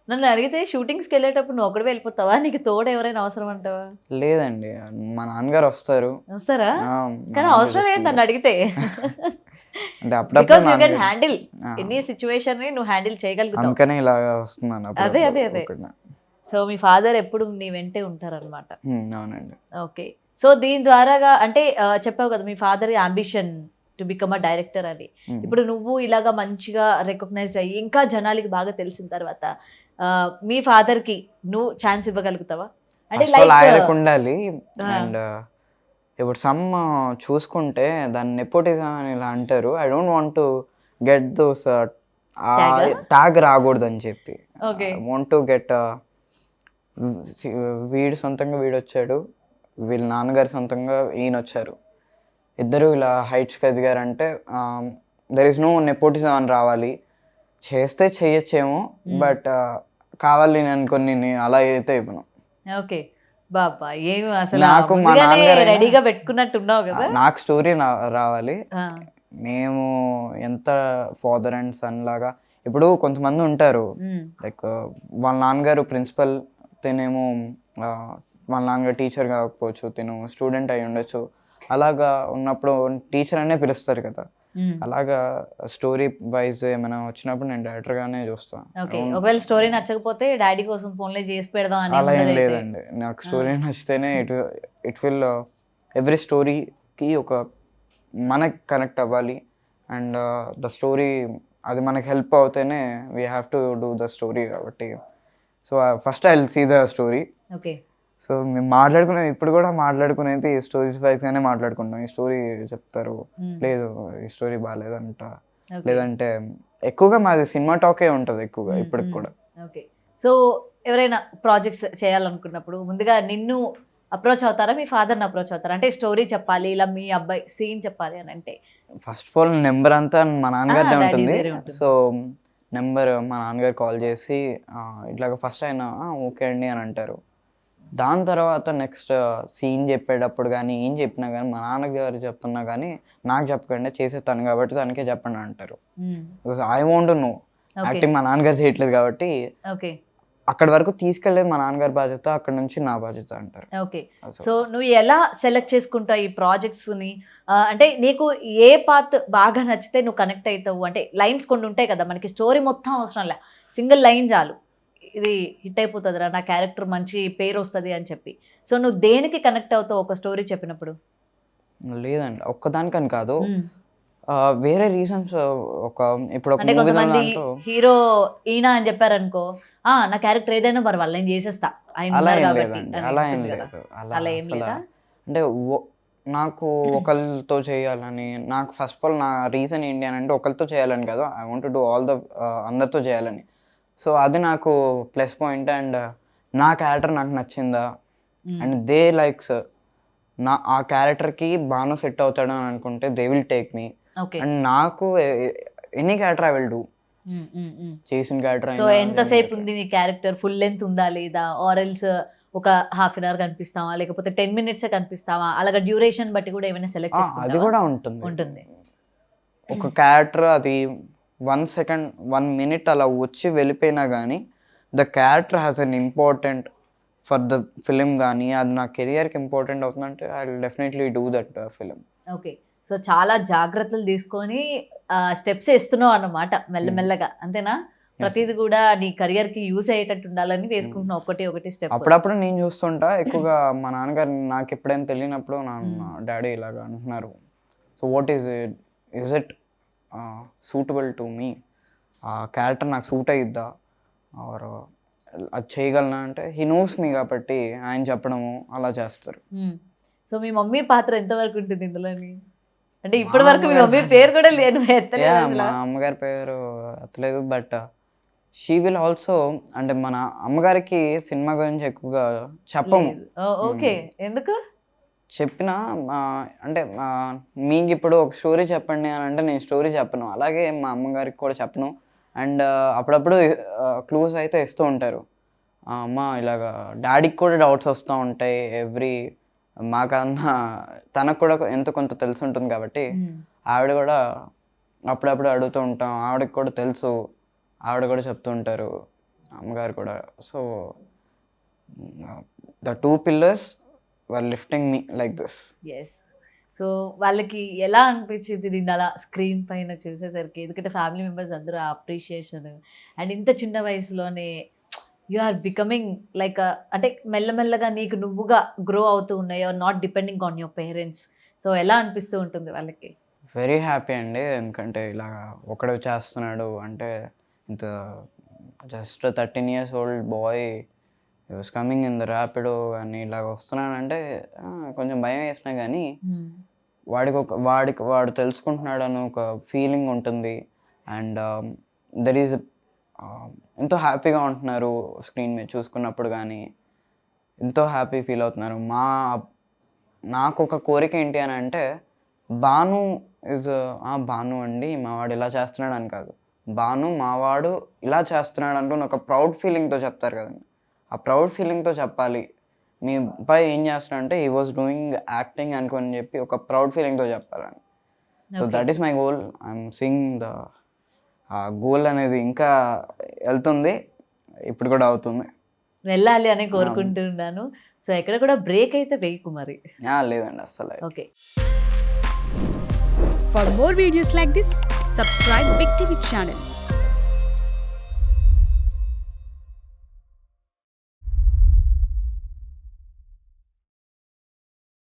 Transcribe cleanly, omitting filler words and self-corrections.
నన్ను అడిగితే షూటింగ్స్‌కి వెళ్ళేటప్పుడు నువ్వు ఒక్కడివే వెళ్ళిపోతావా? నీకు తోడు ఎవరైనా అవసరం అంటావా? లేదండి, మా నాన్నగారు వస్తారు. వస్తారా? మా కానీ నాన్నగారు అవసరం లేదు నన్ను చూసుకుంటారు. అడిగితే. అంటే అప్పుడప్పుడు బికాస్ యూ కెన్ నాన్నగారు. హ్యాండిల్ ఆ, ఎనీ సిట్యుయేషన్‌ని నువ్వు హ్యాండిల్ చేయగలుగుతావు. అందుకనే ఇలా వస్తున్నాను అదే. అప్పుడప్పుడు అదే. అదే. ఒకడిన. సో, మీ ఫాదర్ ఎప్పుడు నీ వెంటే ఉంటారనమాట. అవునండి. ఓకే. సో, దీని ద్వారాగా అంటే చెప్పావు కదా! మీ father ambition to become a director అని. ఇప్పుడు నువ్వు ఇలాగా మంచిగా రికగ్నైజ్డ్ అయ్యి, ఇంకా జనాలకి బాగా తెలిసిన తర్వాత మీ ఫాదర్‌కి నువ్వు ఛాన్స్ ఇవ్వగలుగుతావా? అంటే ఫస్ట్ ఆఫ్ ఆల్ లైక్ ఆయనకు ఉండాలి. ఆ! అండ్ ఇప్పుడు చూసుకుంటే దాన్ని నెపోటిజం అని ఇలా అంటారు. I don't want to get those ట్యాగా? ట్యాగ్ రాకూడదని చెప్పి. Okay. I want to get వీడు సొంతంగా వీడొచ్చాడు, వీళ్ళ నాన్నగారు సొంతంగా ఈయనొచ్చారు, ఇద్దరు ఇలా హైట్స్కి ఎదిగారంటే దెర్ ఇస్ నో నెపోటిజం అని రావాలి. చేస్తే చేయొచ్చేమో, బట్ కావాలి నేను అనుకొని అలా అయితే ఇవ్వను. ఓకే. అబ్బబ్బా! ఏమి అసల నాకు మా ముందుగానే నాన్నగారైనా రెడీగా పెట్టుకున్నట్టున్నావు గదా! నాకు స్టోరీ రావాలి. ఆ! మేము ఎంత ఫాదర్ అండ్ సన్ లాగా, ఇప్పుడు కొంతమంది ఉంటారు హ్మ్. లైక్ వాళ్ళ నాన్నగారు ప్రిన్సిపల్, తినేమో వాళ్ళ నాన్నగారు టీచర్ కాకపోవచ్చు, తిను స్టూడెంట్ అయి ఉండొచ్చు. అలాగా ఉన్నప్పుడు టీచర్ అనే పిలుస్తారు కదా. హ్మ్. అలాగా స్టోరీ వైజ్ ఏమైనా వచ్చినప్పుడు నేను డైరెక్టర్గానే చూస్తాను. ఓకే. ఒకవేళ స్టోరీ నచ్చకపోతే డ్యాడీ కోసం ఫోన్‌లే చేసి పెడదాం అని అలా ఏం ఉండదైతే. లేదండి, నాకు ఆ! స్టోరీ నచ్చితేనే ఇట్ విల్ ఎవ్రీ స్టోరీకి ఒక మనకి కనెక్ట్ అవ్వాలి. అండ్ ద స్టోరీ అది మనకి హెల్ప్ అవుతేనే we have to do the story కాబట్టి. So first I will see the story. Okay. So మేము మాట్లాడుకునేది ఇప్పుడు కూడా మాట్లాడుకునేది స్టోరీస్ వైజ్గానే మాట్లాడుకుంటాం. ఈ స్టోరీ చెప్తారు, హ్మ్. లేదు ఈ స్టోరీ బాగాలేదంట, ఓకే. లేదంటే ఎక్కువగా మాది సినిమా టాకే ఉంటుంది ఎక్కువగా హ్మ్. ఇప్పటికి హ్మ్. కూడా. ఓకే. సో, ఎవరైనా ప్రాజెక్ట్స్ చేయాలనుకున్నప్పుడు ముందుగా నిన్ను అప్రోచ్ అవుతారా? మీ ఫాదర్‌ని అప్రోచ్ అవుతారా? అంటే స్టోరీ చెప్పాలి, ఇలా మీ అబ్బాయి సీన్ చెప్పాలి అనంటే. ఫస్ట్ ఆఫ్ ఆల్ నెంబర్ అంతా మా నాన్నగారిదే డ్యాడీ ఉంటుంది. దగ్గరే ఉంటుంది. సో నెంబర్ మా నాన్నగారు కాల్ చేసి ఇట్లాగ ఫస్ట్ ఆయన ఓకే అండి అని అంటారు. దాని తర్వాత నెక్స్ట్ సీన్ చెప్పేటప్పుడు కానీ ఏం చెప్పినా కానీ మా నాన్నగారు చెప్తున్నా కానీ నాకు చెప్పకండి, చేసే తను కాబట్టి తనకే చెప్పండి అంటారు. హ్మ్. Because I want to know. Okay. Acting మా నాన్నగారు చేయట్లేదు కాబట్టి ఓకే. అక్కడి వరకు తీసుకెళ్ళేది మా నాన్నగారి బాధ్యత, అక్కడ నుంచి నా బాధ్యత అంటారు. ఓకే. సో సో, నువ్వు ఎలా సెలెక్ట్ చేసుకుంటావు ఈ ప్రాజెక్ట్స్‌ని? అంటే నీకు ఏ పాత్ బాగా నచ్చితే నువ్వు కనెక్ట్ అయితావు? అంటే లైన్స్ కొన్ని ఉంటాయి కదా! మనకి స్టోరీ మొత్తం అవసరం లే. సింగిల్ లైన్ చాలు. ఇది హిట్ అయిపోతదిరా, నా క్యారెక్టర్ మంచి పేరొస్తది అని చెప్పి. సో, నువ్వు దేనికి కనెక్ట్ అవుతావు ఒక స్టోరీ చెప్పినప్పుడు? లేదండి, ఒక్కదానికని కాదు. హ్మ్. వేరే రీజన్స్ ఒక ఇప్పుడు ఒక అంటే మూవీ కొంతమంది దాంట్లో హీరో ఈయన అని చెప్పారనుకో, నా క్యారెక్టర్ ఏదైనా పర్వాలేదు నేను చేసేస్తా. ఆయన అలా ఉన్నారు ఏం కాబట్టి లేదండి, అని అలా ఏం ఉంటుంది కదా! లేదు. అలా అలా ఏం అసలు లేదా? అంటే నాకు ఒకళ్ళతో చేయాలని, నాకు ఫస్ట్ ఆఫ్ ఆల్ నా రీజన్ ఏంటి అని అంటే ఒకళ్ళతో చేయాలని కాదు, I want to do all the అందరితో చేయాలని. సో అది నాకు ప్లస్ పాయింట్. అండ్ నా క్యారెక్టర్ నాకు నచ్చిందా, హ్మ్. అండ్ దే లైక్స్ ఆ క్యారెక్టర్కి బాగా సెట్ అవుతాడు అని అనుకుంటే they will take me. Okay. And నాకు any character I will do. Hmm. Hmm. హ్మ్. చేసిన క్యారెక్టర్ సో, అయినా ఎంతసేపు ఉంది నీ క్యారెక్టర్? ఫుల్ లెంత్ ఉందా లేదా? ఆర్ ఎల్స్ ఒక హాఫ్ అన్ అవర్ కనిపిస్తావా? లేకపోతే 10 మినిట్సే కనిపిస్తావా? అలాగా డ్యూరేషన్ బట్టి కూడా ఏమైనా సెలెక్ట్ అది చేసుకుంటావా? కూడా ఉంటుంది. ఉంటుంది. ఒక క్యారెక్టర్ అది 1 సెకండ్ 1 మినిట్ అలా వచ్చి వెళ్ళిపోయినా కానీ the character has an important for the film కానీ, అది నా కెరియర్కి ఇంపార్టెంట్ అవుతుందంటే I will definitely do that film. Okay. So, చాలా జాగ్రత్తలు తీసుకొని స్టెప్స్ ఏస్తున్నావు అన్నమాట మెల్లమెల్లగా. అంతేనా? ప్రతీది కూడా నీ కెరియర్‌కి యూజ్ అయ్యేటట్టు ఉండాలని వేసుకుంటున్నావు ఒకటి ఒకటి స్టెప్. అప్పుడప్పుడు నేను చూస్తుంటా ఎక్కువగా మా నాన్నగారు నాకు ఎప్పుడైనా తెలియనప్పుడు హ్మ్. డాడీ ఇలాగ అంటున్నారు. So what is it suitable to me, ఆ క్యారెక్టర్ నాకు సూట్ అయ్యిద్దా, ఆర్ అది చేయగలనా అంటే హీ నోస్ మీ కాబట్టి ఆయన చెప్పడము అలా చేస్తారు. హ్మ్. సో, మీ మమ్మీ పాత్ర ఎంత వరకు ఉంటుంది ఇందులోని? అంటే మా ఇప్పటి వరకు మీ అమ్మగారి మమ్మీ పాత్ర పేరు కూడా నువ్వు ఎత్తలేదు మా అసల. అమ్మగారి పేరు ఎత్తలేదు. బట్ షీ విల్ ఆల్సో, అంటే మన అమ్మగారికి సినిమా గురించి ఎక్కువగా చెప్పము. లేదు. ఓకే. ఎందుకు? చెప్పినా అంటే మీకిప్పుడు ఒక స్టోరీ చెప్పండి అని అంటే నేను స్టోరీ చెప్పను. అలాగే మా అమ్మగారికి కూడా చెప్పను. అండ్ అప్పుడప్పుడు క్లూస్ అయితే ఇస్తూ ఉంటారు. అమ్మ ఇలాగా డ్యాడీకి కూడా డౌట్స్ వస్తూ ఉంటాయి. మాకన్నా తనకు కూడా ఎంతో కొంత తెలిసుంటుంది కాబట్టి హ్మ్. ఆవిడ కూడా అప్పుడప్పుడు అడుగుతూ ఉంటాం. ఆవిడకి కూడా తెలుసు. ఆవిడ కూడా చెప్తూ ఉంటారు. అమ్మగారు కూడా. So the 2 pillars were lifting me like this. Yes. So వాళ్ళకి ఎలా అనిపించింది నిన్న అలా స్క్రీన్ పైన చూసేసరికి? ఎందుకంటే ఫ్యామిలీ మెంబర్స్ అందరూ అప్రిషియేషన్ అండ్ ఇంత చిన్న వయసులోనే యు ఆర్ బికమింగ్ లైక్ అంటే మెల్లమెల్లగా నీకు నువ్వుగా గ్రో అవుతూ ఉన్నాయి, or not depending on your parents. So ఎలా అనిపిస్తూ ఉంటుంది వాళ్ళకి? వెరీ హ్యాపీ అండి. ఎందుకంటే ఇలా ఒకడు చేస్తున్నాడు అంటే, ఇంత just 13 years old bye was coming in the Rapido అని ఇలాగ వస్తున్నాడంటే కొంచెం భయం వేసినా కానీ వాడు తెలుసుకుంటున్నాడు అని ఒక ఫీలింగ్ ఉంటుంది. అండ్ దర్ ఈజ్ ఎంతో హ్యాపీగా ఉంటున్నారు స్క్రీన్ మీద చూసుకున్నప్పుడు, కానీ ఎంతో హ్యాపీ ఫీల్ అవుతున్నారు. నాకు ఒక కోరిక ఏంటి అని అంటే, భాను ఇస్ భాను అండి మావాడు ఇలా చేస్తున్నాడు అని కాదు, భాను మావాడు ఇలా చేస్తున్నాడు అంటూ ఒక ప్రౌడ్ ఫీలింగ్తో చెప్తారు కదండి. ఆ ప్రౌడ్ ఫీలింగ్తో చెప్పాలి, మీ అబ్బాయి ఏం చేస్తున్నాడు అంటే హీ వాజ్ డూయింగ్ యాక్టింగ్ అనుకొని చెప్పి ఒక ప్రౌడ్ ఫీలింగ్తో చెప్పాలని. So that is my goal. I'm seeing the ఆ గోల్ అనేది ఇంకా వెళ్తుంది, ఇప్పుడు కూడా అవుతుంది. వెళ్ళాలి అని కోరుకుంటున్నాను. సో ఎక్కడ కూడా బ్రేక్ అయితే వేయకు మరి. లేదండి అస్సలు. Okay. For more videos like this, subscribe Big TV channel.